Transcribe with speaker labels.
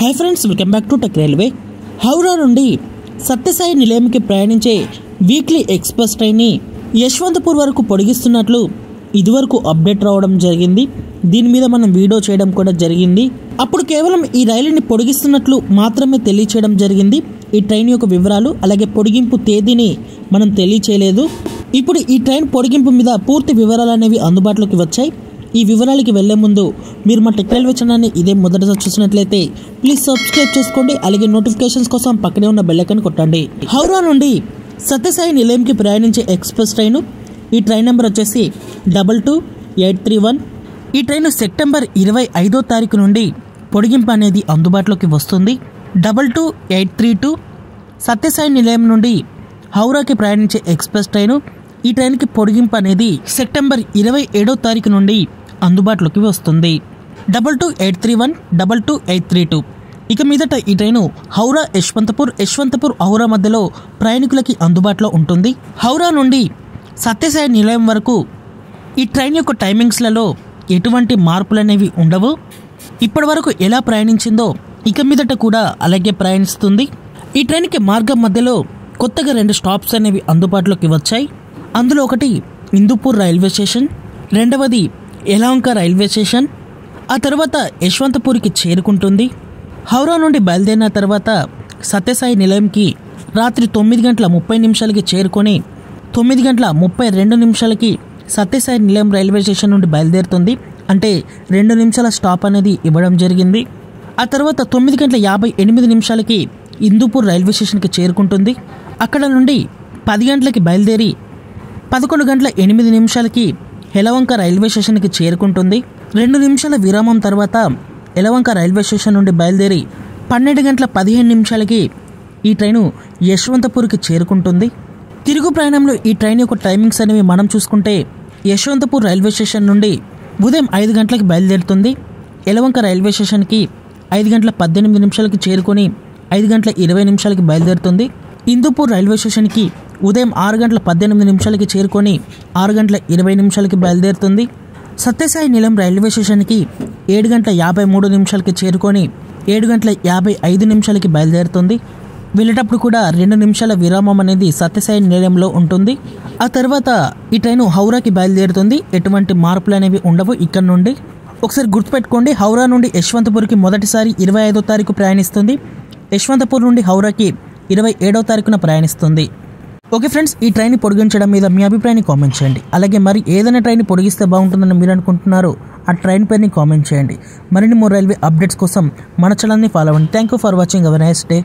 Speaker 1: Hi friends, welcome back to tech railway. Howrah నుండి సత్యసాయి నిలయంకి ప్రయాణించే weekly express ట్రైన్ని Yesvantpur వరకు పొడిగిస్తున్నట్లు ఇదివరకు అప్డేట్ రావడం జరిగింది. దీని మీద మనం వీడియో చేయడం కూడా జరిగింది. అప్పుడు కేవలం ఈ రైలుని పొడిగిస్తున్నట్లు మాత్రమే తెలియచేయడం జరిగింది. ఈ ట్రైన్ యొక్క వివరాలు అలాగే పొడిగింపు తేదీని మనం తెలియచేయలేదు. ఇప్పుడు ఈ ట్రైన్ పొడిగింపు మీద పూర్తి వివరాలు అనేవి అందుబాటులోకి వచ్చాయి. ఈ వివరాలకి వెళ్లే ముందు మీరు మా టెక్ రైల్వే ఛానల్ని ఇదే మొదటిసారి చూసినట్లయితే ప్లీజ్ సబ్స్క్రైబ్ చేసుకోండి. అలాగే నోటిఫికేషన్స్ కోసం పక్కనే ఉన్న బెల్ ఐకాన్ కొట్టండి. హౌరా నుండి సత్యసాయి నిలయంకి ప్రయాణించే ఎక్స్ప్రెస్ ట్రైను, ఈ ట్రైన్ నెంబర్ వచ్చేసి 22831. ఈ ట్రైన్ సెప్టెంబర్ 25వ తారీఖు నుండి పొడిగింపు అనేది అందుబాటులోకి వస్తుంది. 22832 సత్యసాయి నిలయం నుండి హౌరాకి ప్రయాణించే ఎక్స్ప్రెస్ ట్రైను, ఈ ట్రైన్కి పొడిగింపు అనేది సెప్టెంబర్ 27వ తారీఖు నుండి అందుబాటులోకి వస్తుంది. 22831, 22832. ఇక మీదట ఈ ట్రైను హౌరా యశ్వంతపూర్ హౌరా మధ్యలో ప్రయాణికులకి అందుబాటులో ఉంటుంది. హౌరా నుండి సత్యసాయి నిలయం వరకు ఈ ట్రైన్ యొక్క టైమింగ్స్లలో ఎటువంటి మార్పులు అనేవి ఉండవు. ఇప్పటి వరకు ఎలా ప్రయాణించిందో ఇక మీదట కూడా అలాగే ప్రయాణిస్తుంది. ఈ ట్రైన్కి మార్గం మధ్యలో కొత్తగా 2 స్టాప్స్ అనేవి అందుబాటులోకి వచ్చాయి. అందులో ఒకటి ఇందుపూర్ రైల్వే స్టేషన్, రెండవది యలహంక రైల్వే స్టేషన్. ఆ తర్వాత యశ్వంతపూర్కి చేరుకుంటుంది. హౌరా నుండి బయలుదేరిన తర్వాత సత్యసాయి నిలయంకి రాత్రి 9:30 చేరుకొని 9:32 సత్యసాయి నిలయం రైల్వే స్టేషన్ నుండి బయలుదేరుతుంది. అంటే 2 నిమిషాల స్టాప్ అనేది ఇవ్వడం జరిగింది. ఆ తర్వాత 9:58 ఇందుపూర్ రైల్వే స్టేషన్కి చేరుకుంటుంది. అక్కడ నుండి 10 గంటలకి బయలుదేరి 11:08 యలహంక రైల్వే స్టేషన్కి చేరుకుంటుంది. 2 నిమిషాల విరామం తర్వాత యలహంక రైల్వే స్టేషన్ నుండి బయలుదేరి 12:15 ఈ ట్రైను యశ్వంతపూర్కి చేరుకుంటుంది. తిరుగు ప్రయాణంలో ఈ ట్రైన్ యొక్క టైమింగ్స్ అనేవి మనం చూసుకుంటే యశ్వంతపూర్ రైల్వే స్టేషన్ నుండి ఉదయం 5 గంటలకు బయలుదేరుతుంది. యలహంక రైల్వే స్టేషన్కి 5:18 చేరుకొని 5:20 బయలుదేరుతుంది. ఇందుపూర్ రైల్వే స్టేషన్కి ఉదయం 6:18 చేరుకొని 6:20 బయలుదేరుతుంది. సత్యసాయి నిలయం రైల్వే స్టేషన్కి 7:53 చేరుకొని 7:55 బయలుదేరుతుంది. వెళ్ళేటప్పుడు కూడా 2 నిమిషాల విరామం అనేది సత్యసాయి నిలయంలో ఉంటుంది. ఆ తర్వాత ఈ ట్రైను హౌరాకి బయలుదేరుతుంది. ఎటువంటి మార్పులు అనేవి ఉండవు. ఇక్కడ నుండి ఒకసారి గుర్తుపెట్టుకోండి, హౌరా నుండి యశ్వంతపూర్కి మొదటిసారి 25వ తారీఖు ప్రయాణిస్తుంది. యశ్వంతపూర్ నుండి హౌరాకి 27వ తారీఖున ప్రయాణిస్తుంది. ఓకే ఫ్రెండ్స్, ఈ ట్రైన్ పొడిగించడం మీద మీ అభిప్రాయాన్ని కామెంట్ చేయండి. అలాగే మరి ఏదైనా ట్రైన్ పొడిగిస్తే బాగుంటుందని మీరు అనుకుంటున్నారో ఆ ట్రైన్ పేరుని కామెంట్ చేయండి. మరిన్ని మోర్ రైల్వే అప్డేట్స్ కోసం మన ఛానల్ని ఫాలో అవ్వండి. Thank you for watching. Have a nice day.